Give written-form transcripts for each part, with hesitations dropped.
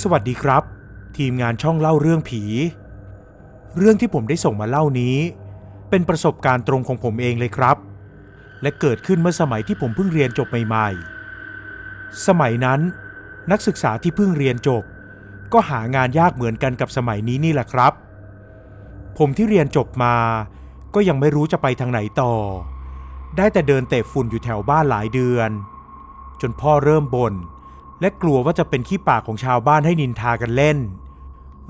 สวัสดีครับทีมงานช่องเล่าเรื่องผีเรื่องที่ผมได้ส่งมาเล่านี้เป็นประสบการณ์ตรงของผมเองเลยครับและเกิดขึ้นเมื่อสมัยที่ผมเพิ่งเรียนจบใหม่ๆสมัยนั้นนักศึกษาที่เพิ่งเรียนจบก็หางานยากเหมือนกันกับสมัยนี้นี่แหละครับผมที่เรียนจบมาก็ยังไม่รู้จะไปทางไหนต่อได้แต่เดินเตะฝุ่นอยู่แถวบ้านหลายเดือนจนพ่อเริ่มบ่นและกลัวว่าจะเป็นขี้ปากของชาวบ้านให้นินทากันเล่น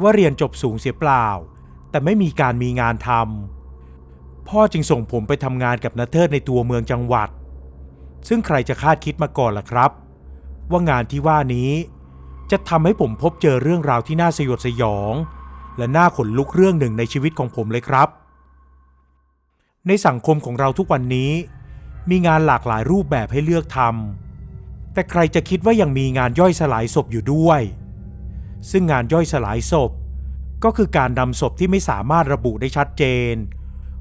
ว่าเรียนจบสูงเสียเปล่าแต่ไม่มีการมีงานทำพ่อจึงส่งผมไปทำงานกับณเทิดในตัวเมืองจังหวัดซึ่งใครจะคาดคิดมาก่อนล่ะครับว่างานที่ว่านี้จะทำให้ผมพบเจอเรื่องราวที่น่าสยดสยองและน่าขนลุกเรื่องหนึ่งในชีวิตของผมเลยครับในสังคมของเราทุกวันนี้มีงานหลากหลายรูปแบบให้เลือกทำแต่ใครจะคิดว่ายังมีงานย่อยสลายศพอยู่ด้วยซึ่งงานย่อยสลายศพก็คือการนำศพที่ไม่สามารถระบุได้ชัดเจน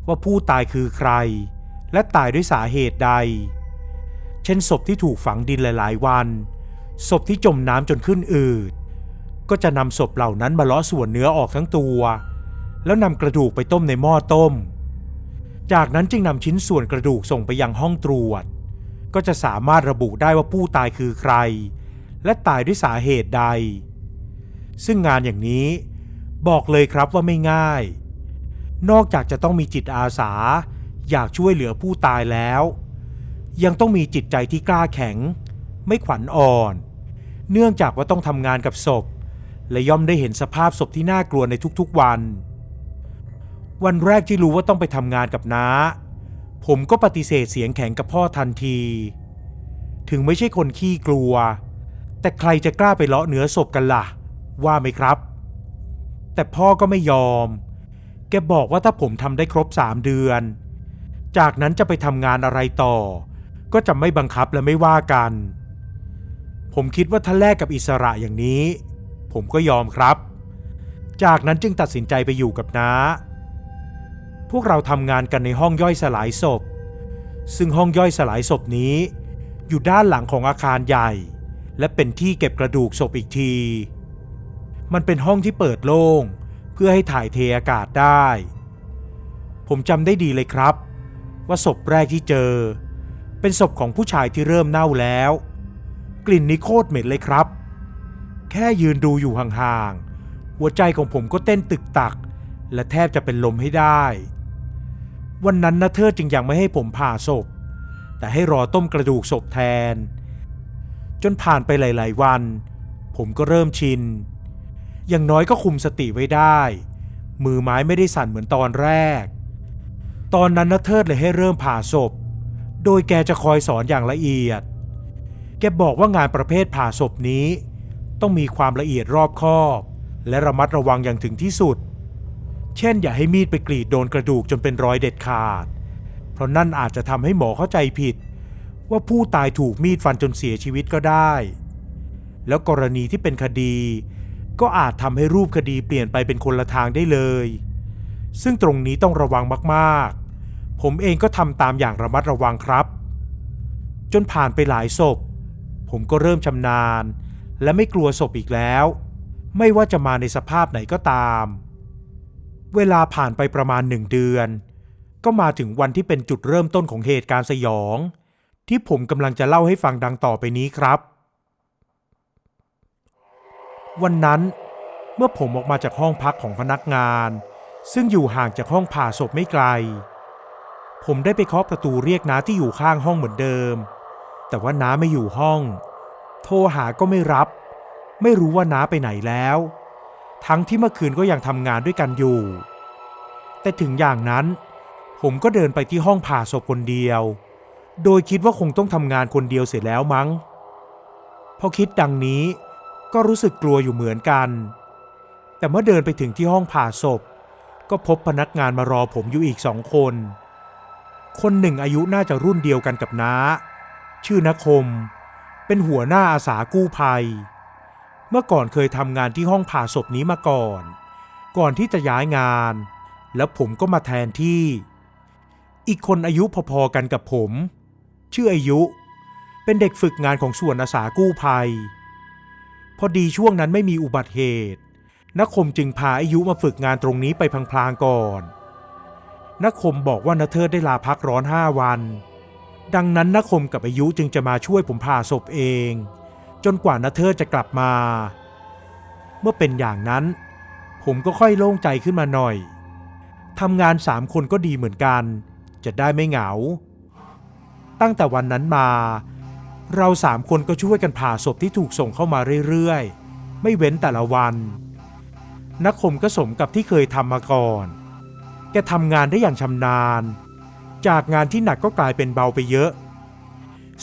ว่าผู้ตายคือใครและตายด้วยสาเหตุใดเช่นศพที่ถูกฝังดินหลายๆวันศพที่จมน้ำจนขึ้นอืดก็จะนำศพเหล่านั้นมาเลาะส่วนเนื้อออกทั้งตัวแล้วนำกระดูกไปต้มในหม้อต้มจากนั้นจึงนำชิ้นส่วนกระดูกส่งไปยังห้องตรวจก็จะสามารถระบุได้ว่าผู้ตายคือใครและตายด้วยสาเหตุใดซึ่งงานอย่างนี้บอกเลยครับว่าไม่ง่ายนอกจากจะต้องมีจิตอาสาอยากช่วยเหลือผู้ตายแล้วยังต้องมีจิตใจที่กล้าแข็งไม่ขวัญอ่อนเนื่องจากว่าต้องทำงานกับศพและย่อมได้เห็นสภาพศพที่น่ากลัวในทุกๆวันแรกที่รู้ว่าต้องไปทำงานกับน้าผมก็ปฏิเสธเสียงแข็งกับพ่อทันทีถึงไม่ใช่คนขี้กลัวแต่ใครจะกล้าไปเลาะเนื้อศพกันล่ะว่าไหมครับแต่พ่อก็ไม่ยอมแกบอกว่าถ้าผมทำได้ครบ3 เดือนจากนั้นจะไปทำงานอะไรต่อก็จะไม่บังคับและไม่ว่ากันผมคิดว่าถ้าแลกกับอิสระอย่างนี้ผมก็ยอมครับจากนั้นจึงตัดสินใจไปอยู่กับน้าพวกเราทำงานกันในห้องย่อยสลายศพซึ่งห้องย่อยสลายศพนี้อยู่ด้านหลังของอาคารใหญ่และเป็นที่เก็บกระดูกศพอีกทีมันเป็นห้องที่เปิดโล่งเพื่อให้ถ่ายเทอากาศได้ผมจำได้ดีเลยครับว่าศพแรกที่เจอเป็นศพของผู้ชายที่เริ่มเน่าแล้วกลิ่นนี้โคตรเหม็นเลยครับแค่ยืนดูอยู่ห่างๆหัวใจของผมก็เต้นตึกตักและแทบจะเป็นลมให้ได้วันนั้นณเทิดจึงยังไม่ให้ผมผ่าศพแต่ให้รอต้มกระดูกศพแทนจนผ่านไปหลายๆวันผมก็เริ่มชินอย่างน้อยก็คุมสติไว้ได้มือไม้ไม่ได้สั่นเหมือนตอนแรกตอนนั้นณเทิดเลยให้เริ่มผ่าศพโดยแกจะคอยสอนอย่างละเอียดแกบอกว่างานประเภทผ่าศพนี้ต้องมีความละเอียดรอบคอบและระมัดระวังอย่างถึงที่สุดเช่นอย่าให้มีดไปกรีดโดนกระดูกจนเป็นรอยเด็ดขาดเพราะนั่นอาจจะทำให้หมอเข้าใจผิดว่าผู้ตายถูกมีดฟันจนเสียชีวิตก็ได้แล้วกรณีที่เป็นคดีก็อาจทำให้รูปคดีเปลี่ยนไปเป็นคนละทางได้เลยซึ่งตรงนี้ต้องระวังมากๆผมเองก็ทำตามอย่างระมัดระวังครับจนผ่านไปหลายศพผมก็เริ่มชำนาญและไม่กลัวศพอีกแล้วไม่ว่าจะมาในสภาพไหนก็ตามเวลาผ่านไปประมาณ1 เดือนก็มาถึงวันที่เป็นจุดเริ่มต้นของเหตุการณ์สยองที่ผมกำลังจะเล่าให้ฟังดังต่อไปนี้ครับวันนั้นเมื่อผมออกมาจากห้องพักของพนักงานซึ่งอยู่ห่างจากห้องผ่าศพไม่ไกลผมได้ไปเคาะประตูเรียกน้าที่อยู่ข้างห้องเหมือนเดิมแต่ว่าน้าไม่อยู่ห้องโทรหาก็ไม่รับไม่รู้ว่าน้าไปไหนแล้วทั้งที่เมื่อคืนก็ยังทำงานด้วยกันอยู่แต่ถึงอย่างนั้นผมก็เดินไปที่ห้องผ่าศพคนเดียวโดยคิดว่าคงต้องทำงานคนเดียวเสร็จแล้วมั้งพอคิดดังนี้ก็รู้สึกกลัวอยู่เหมือนกันแต่เมื่อเดินไปถึงที่ห้องผ่าศพก็พบพนักงานมารอผมอยู่อีก2 คนคนหนึ่งอายุน่าจะรุ่นเดียวกันกับน้าชื่อนคมเป็นหัวหน้าอาสากู้ภัยเมื่อก่อนเคยทำงานที่ห้องผ่าศพนี้มาก่อนที่จะย้ายงานแล้วผมก็มาแทนที่อีกคนอายุพอๆกันกับผมชื่ออายุเป็นเด็กฝึกงานของส่วนอาสากู้ภัย พอดีช่วงนั้นไม่มีอุบัติเหตุนักคมจึงพาอายุมาฝึกงานตรงนี้ไปพลางๆก่อนนักคมบอกว่าณเทิดได้ลาพักร้อน5 วันดังนั้นนักคมกับอายุจึงจะมาช่วยผมผ่าศพเองจนกว่าณเทิดจะกลับมาเมื่อเป็นอย่างนั้นผมก็ค่อยโล่งใจขึ้นมาหน่อยทำงาน3 คนก็ดีเหมือนกันจะได้ไม่เหงาตั้งแต่วันนั้นมาเรา3 คนก็ช่วยกันผ่าศพที่ถูกส่งเข้ามาเรื่อยๆไม่เว้นแต่ละวันนักคมก็สมกับที่เคยทำมาก่อนแกทำงานได้อย่างชำนาญจากงานที่หนักก็กลายเป็นเบาไปเยอะ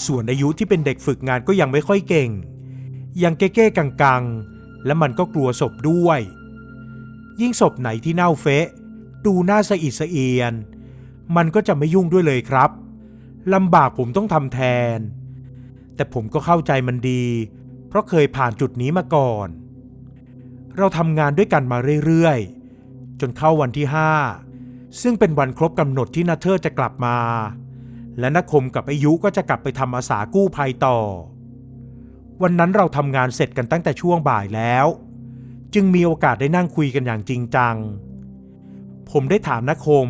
ส่วนอายุที่เป็นเด็กฝึกงานก็ยังไม่ค่อยเก่งยังเก้ๆกังๆและมันก็กลัวศพด้วยยิ่งศพไหนที่เน่าเฟะดูน่าสะอิดสะเอียนมันก็จะไม่ยุ่งด้วยเลยครับลำบากผมต้องทำแทนแต่ผมก็เข้าใจมันดีเพราะเคยผ่านจุดนี้มาก่อนเราทำงานด้วยกันมาเรื่อยๆจนเข้าวันที่5ซึ่งเป็นวันครบกำหนดที่ณเทิดจะกลับมาและนักคมกับอายุก็จะกลับไปทำอาสากู้ภัยต่อวันนั้นเราทำงานเสร็จกันตั้งแต่ช่วงบ่ายแล้วจึงมีโอกาสได้นั่งคุยกันอย่างจริงจังผมได้ถามนักคม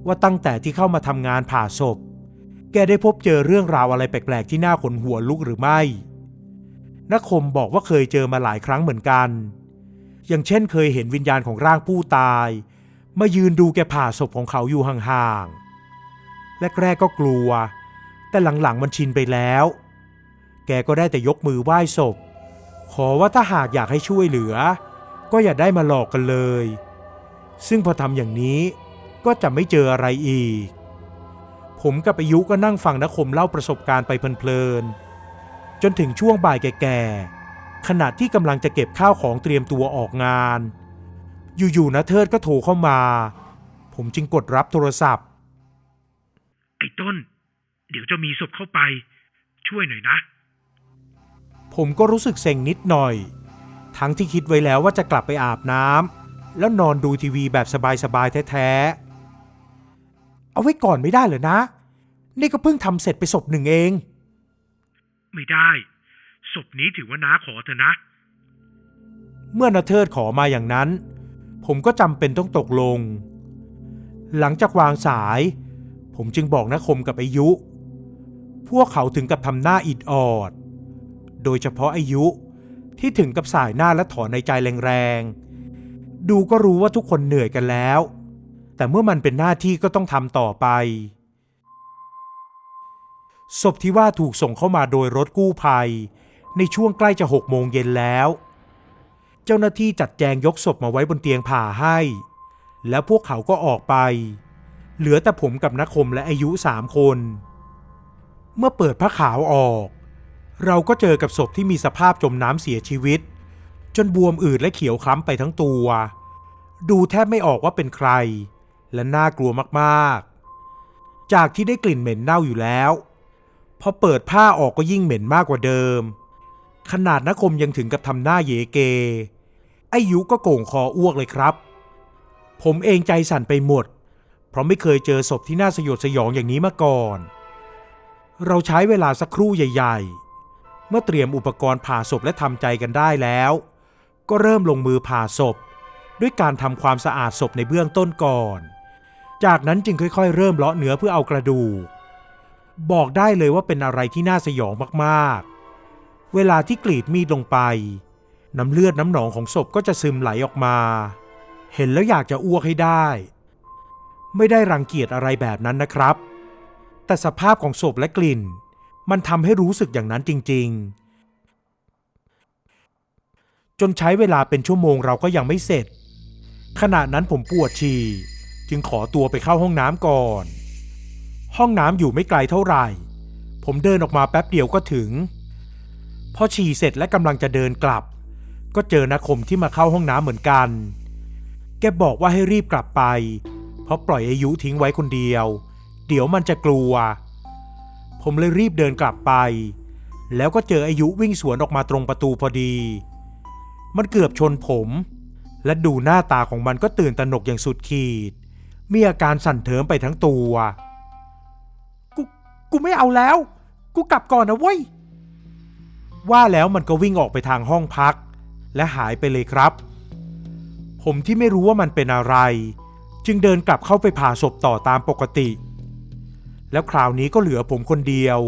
ว่าตั้งแต่ที่เข้ามาทำงานผ่าศพแกได้พบเจอเรื่องราวอะไรแปลกๆที่น่าขนหัวลุกหรือไม่นักคมบอกว่าเคยเจอมาหลายครั้งเหมือนกันอย่างเช่นเคยเห็นวิญญาณของร่างผู้ตายมายืนดูแกผ่าศพของเขาอยู่ห่างๆแรกๆก็กลัวแต่หลังๆมันชินไปแล้วแกก็ได้แต่ยกมือไหว้ศพขอว่าถ้าหากอยากให้ช่วยเหลือก็อย่าได้มาหลอกกันเลยซึ่งพอทำอย่างนี้ก็จะไม่เจออะไรอีกผมกับอายุก็นั่งฟังนักคมเล่าประสบการณ์ไปเพลินๆจนถึงช่วงบ่ายแก่ๆขณะที่กำลังจะเก็บข้าวของเตรียมตัวออกงานอยู่ๆณเทิดก็โทรเข้ามาผมจึงกดรับโทรศัพท์ไอ้ต้นเดี๋ยวจะมีศพเข้าไปช่วยหน่อยนะผมก็รู้สึกเซ็งนิดหน่อยทั้งที่คิดไว้แล้วว่าจะกลับไปอาบน้ำแล้วนอนดูทีวีแบบสบายๆแท้ๆเอาไว้ก่อนไม่ได้เหรอนะนี่ก็เพิ่งทำเสร็จไปศพ1เองไม่ได้ศพนี้ถือว่าน้าขอเถอะนะเมื่อณเทิดขอมาอย่างนั้นผมก็จำเป็นต้องตกลงหลังจากวางสายผมจึงบอกนักคมกับอายุพวกเขาถึงกับทำหน้าอิดออดโดยเฉพาะอายุที่ถึงกับส่ายหน้าและถอนในใจแรงๆดูก็รู้ว่าทุกคนเหนื่อยกันแล้วแต่เมื่อมันเป็นหน้าที่ก็ต้องทำต่อไปศพที่ว่าถูกส่งเข้ามาโดยรถกู้ภัยในช่วงใกล้จะ6 โมงเย็นแล้วเจ้าหน้าที่จัดแจงยกศพมาไว้บนเตียงผ่าให้แล้วพวกเขาก็ออกไปเหลือแต่ผมกับนักคมและอายุ3 คนเมื่อเปิดผ้าขาวออกเราก็เจอกับศพที่มีสภาพจมน้ำเสียชีวิตจนบวมอืดและเขียวคล้ำไปทั้งตัวดูแทบไม่ออกว่าเป็นใครและน่ากลัวมากๆจากที่ได้กลิ่นเหม็นเน่าอยู่แล้วพอเปิดผ้าออกก็ยิ่งเหม็นมากกว่าเดิมขนาดนักคมยังถึงกับทำหน้าเยเกอายุก็โก่งคออ้วกเลยครับผมเองใจสั่นไปหมดเพราะไม่เคยเจอศพที่น่าสยดสยองอย่างนี้มาก่อนเราใช้เวลาสักครู่ใหญ่ๆเมื่อเตรียมอุปกรณ์ผ่าศพและทำใจกันได้แล้วก็เริ่มลงมือผ่าศพด้วยการทำความสะอาดศพในเบื้องต้นก่อนจากนั้นจึงค่อยๆเริ่มเลาะเนื้อเพื่อเอากระดูกบอกได้เลยว่าเป็นอะไรที่น่าสยองมากๆเวลาที่กรีดมีดลงไปน้ำเลือดน้ำหนองของศพก็จะซึมไหลออกมาเห็นแล้วอยากจะอ้วกให้ได้ไม่ได้รังเกียจอะไรแบบนั้นนะครับแต่สภาพของศพและกลิ่นมันทำให้รู้สึกอย่างนั้นจริงๆจนใช้เวลาเป็นชั่วโมงเราก็ยังไม่เสร็จขณะนั้นผมปวดฉี่จึงขอตัวไปเข้าห้องน้ำก่อนห้องน้ำอยู่ไม่ไกลเท่าไหร่ผมเดินออกมาแป๊บเดียวก็ถึงพอฉี่เสร็จและกำลังจะเดินกลับก็เจอนักคมที่มาเข้าห้องน้ำเหมือนกันแกบอกว่าให้รีบกลับไปเพราะปล่อยอายุทิ้งไว้คนเดียวเดี๋ยวมันจะกลัวผมเลยรีบเดินกลับไปแล้วก็เจออายุวิ่งสวนออกมาตรงประตูพอดีมันเกือบชนผมและดูหน้าตาของมันก็ตื่นตระหนกอย่างสุดขีดมีอาการสั่นเทิมไปทั้งตัวกูไม่เอาแล้วกูกลับก่อนนะเว้ย ว่าแล้วมันก็วิ่งออกไปทางห้องพักและหายไปเลยครับ ผมที่ไม่รู้ว่ามันเป็นอะไรจึงเดินกลับเข้าไปผ่าศพต่อตามปกติแล้วคราวนี้ก็เหลือผมคนเดียว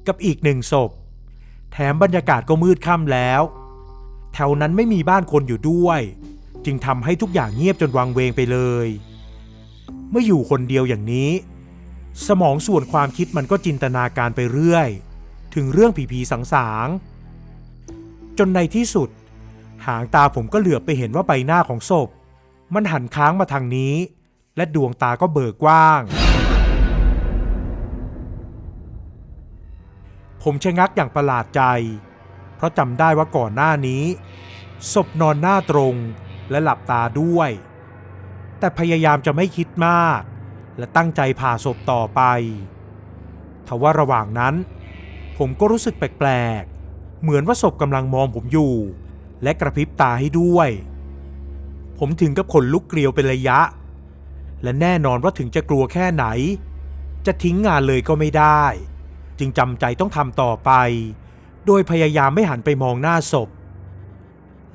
กับอีก1 ศพแถมบรรยากาศก็มืดค่ำแล้วแถวนั้นไม่มีบ้านคนอยู่ด้วยจึงทำให้ทุกอย่างเงียบจนวังเวงไปเลยเมื่ออยู่คนเดียวอย่างนี้สมองส่วนความคิดมันก็จินตนาการไปเรื่อยถึงเรื่องผีๆสางๆจนในที่สุดหางตาผมก็เหลือบไปเห็นว่าใบหน้าของศพมันหันค้างมาทางนี้และดวงตาก็เบิกกว้างผมชะงักอย่างประหลาดใจเพราะจำได้ว่าก่อนหน้านี้ศพนอนหน้าตรงและหลับตาด้วยแต่พยายามจะไม่คิดมากและตั้งใจผ่าศพต่อไปทว่าระหว่างนั้นผมก็รู้สึกแปลกๆเหมือนว่าศพกำลังมองผมอยู่และกระพริบตาให้ด้วยผมถึงกับขนลุกเกลียวเป็นระยะและแน่นอนว่าถึงจะกลัวแค่ไหนจะทิ้งงานเลยก็ไม่ได้จึงจำใจต้องทำต่อไปโดยพยายามไม่หันไปมองหน้าศพ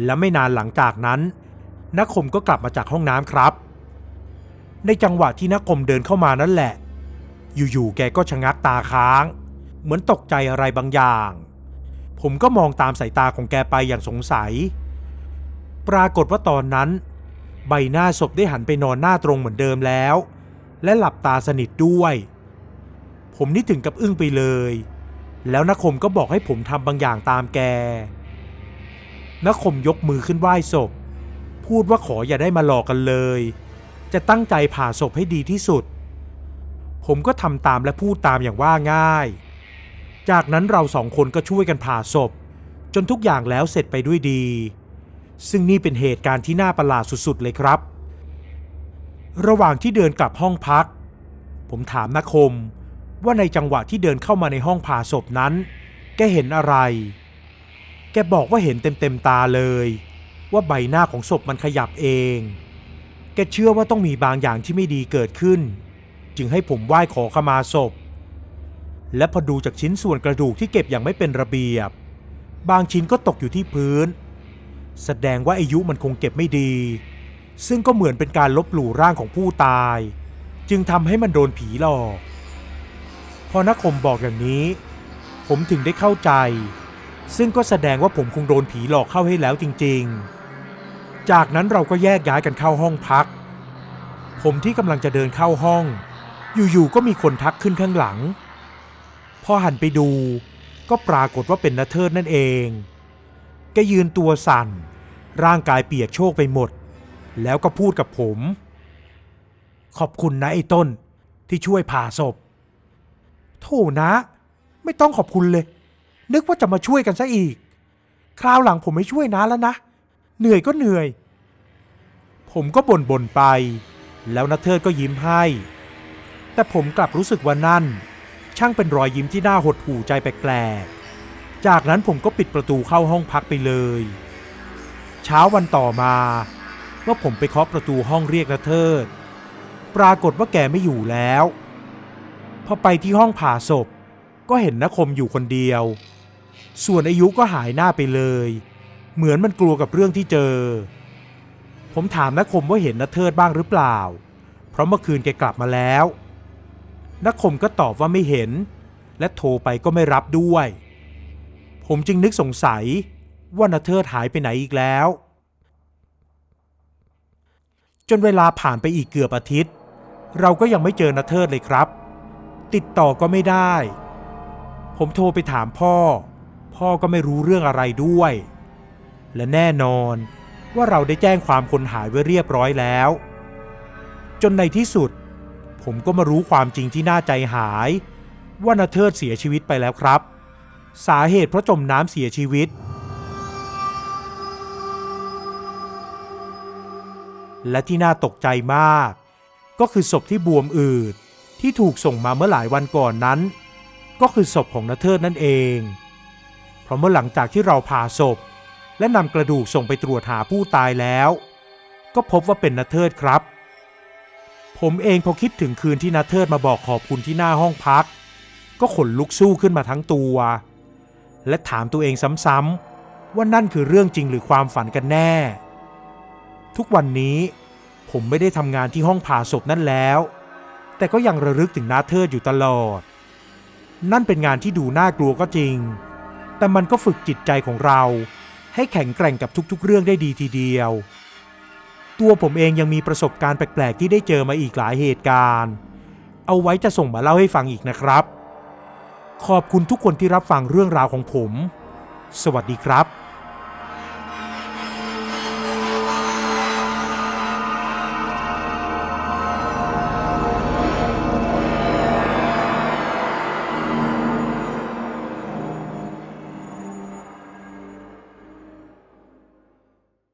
และไม่นานหลังจากนั้นนักคมก็กลับมาจากห้องน้ำครับในจังหวะที่นักคมเดินเข้ามานั่นแหละอยู่ๆแกก็ชะงักตาค้างเหมือนตกใจอะไรบางอย่างผมก็มองตามสายตาของแกไปอย่างสงสัยปรากฏว่าตอนนั้นใบหน้าศพได้หันไปนอนหน้าตรงเหมือนเดิมแล้วและหลับตาสนิทด้วยผมนี่ถึงกับอึ้งไปเลยแล้วนักคมก็บอกให้ผมทำบางอย่างตามแกนักคมยกมือขึ้นไหว้ศพพูดว่าขออย่าได้มาหลอกกันเลยจะตั้งใจผ่าศพให้ดีที่สุดผมก็ทำตามและพูดตามอย่างว่าง่ายจากนั้นเรา2 คนก็ช่วยกันผ่าศพจนทุกอย่างแล้วเสร็จไปด้วยดีซึ่งนี่เป็นเหตุการณ์ที่น่าประหลาดสุดๆเลยครับระหว่างที่เดินกลับห้องพักผมถามนักคมว่าในจังหวะที่เดินเข้ามาในห้องผ่าศพนั้นแกเห็นอะไรแกบอกว่าเห็นเต็มตาเลยว่าใบหน้าของศพมันขยับเองแกเชื่อว่าต้องมีบางอย่างที่ไม่ดีเกิดขึ้นจึงให้ผมไหว้ขอขมาศพและพอดูจากชิ้นส่วนกระดูกที่เก็บอย่างไม่เป็นระเบียบบางชิ้นก็ตกอยู่ที่พื้นแสดงว่าอายุมันคงเก็บไม่ดีซึ่งก็เหมือนเป็นการลบหลู่ร่างของผู้ตายจึงทำให้มันโดนผีหลอกพอนักคมบอกอย่างนี้ผมถึงได้เข้าใจซึ่งก็แสดงว่าผมคงโดนผีหลอกเข้าให้แล้วจริงๆจากนั้นเราก็แยกย้ายกันเข้าห้องพักผมที่กำลังจะเดินเข้าห้องอยู่ๆก็มีคนทักขึ้นข้างหลังพอหันไปดูก็ปรากฏว่าเป็นณเทิดนั่นเองแกยืนตัวสั่นร่างกายเปียกโชกไปหมดแล้วก็พูดกับผมขอบคุณนะไอ้ต้นที่ช่วยผ่าศพโธ่นะไม่ต้องขอบคุณเลยนึกว่าจะมาช่วยกันซะอีกคราวหลังผมไม่ช่วยนะแล้วนะเหนื่อยก็เหนื่อยผมก็บ่นไปแล้วณเทิดก็ยิ้มให้แต่ผมกลับรู้สึกว่านั่นช่างเป็นรอยยิ้มที่น่าหดหู่ใจแปลกๆจากนั้นผมก็ปิดประตูเข้าห้องพักไปเลยเช้าวันต่อมาเมื่อผมไปเคาะประตูห้องเรียกณเทิดปรากฏว่าแกไม่อยู่แล้วพอไปที่ห้องผ่าศพก็เห็นณคมอยู่คนเดียวส่วนอายุก็หายหน้าไปเลยเหมือนมันกลัวกับเรื่องที่เจอผมถามณคมว่าเห็นณเทิดบ้างหรือเปล่าเพราะเมื่อคืนแกกลับมาแล้วณคมก็ตอบว่าไม่เห็นและโทรไปก็ไม่รับด้วยผมจึงนึกสงสัยว่าณเทิดหายไปไหนอีกแล้วจนเวลาผ่านไปอีกเกือบอาทิตย์เราก็ยังไม่เจอณเทิดเลยครับติดต่อก็ไม่ได้ผมโทรไปถามพ่อก็ไม่รู้เรื่องอะไรด้วยและแน่นอนว่าเราได้แจ้งความคนหายไว้เรียบร้อยแล้วจนในที่สุดผมก็มารู้ความจริงที่น่าใจหายว่าณเทิดเสียชีวิตไปแล้วครับสาเหตุเพราะจมน้ำเสียชีวิตและที่น่าตกใจมากก็คือศพที่บวมอืดที่ถูกส่งมาเมื่อหลายวันก่อนนั้นก็คือศพของณเทิดนั่นเองเพราะเมื่อหลังจากที่เราผ่าศพและนำกระดูกส่งไปตรวจหาผู้ตายแล้วก็พบว่าเป็นณเทิดครับผมเองพอคิดถึงคืนที่ณเทิดมาบอกขอบคุณที่หน้าห้องพักก็ขนลุกสู้ขึ้นมาทั้งตัว และถามตัวเองซ้ำๆว่านั่นคือเรื่องจริงหรือความฝันกันแน่ทุกวันนี้ผมไม่ได้ทำงานที่ห้องผ่าศพนั่นแล้วแต่ก็ยังระลึกถึงน้าเทิดอยู่ตลอดนั่นเป็นงานที่ดูน่ากลัวก็จริงแต่มันก็ฝึกจิตใจของเราให้แข็งแกร่งกับทุกๆเรื่องได้ดีทีเดียวตัวผมเองยังมีประสบการณ์แปลกๆที่ได้เจอมาอีกหลายเหตุการณ์เอาไว้จะส่งมาเล่าให้ฟังอีกนะครับขอบคุณทุกคนที่รับฟังเรื่องราวของผมสวัสดีครับ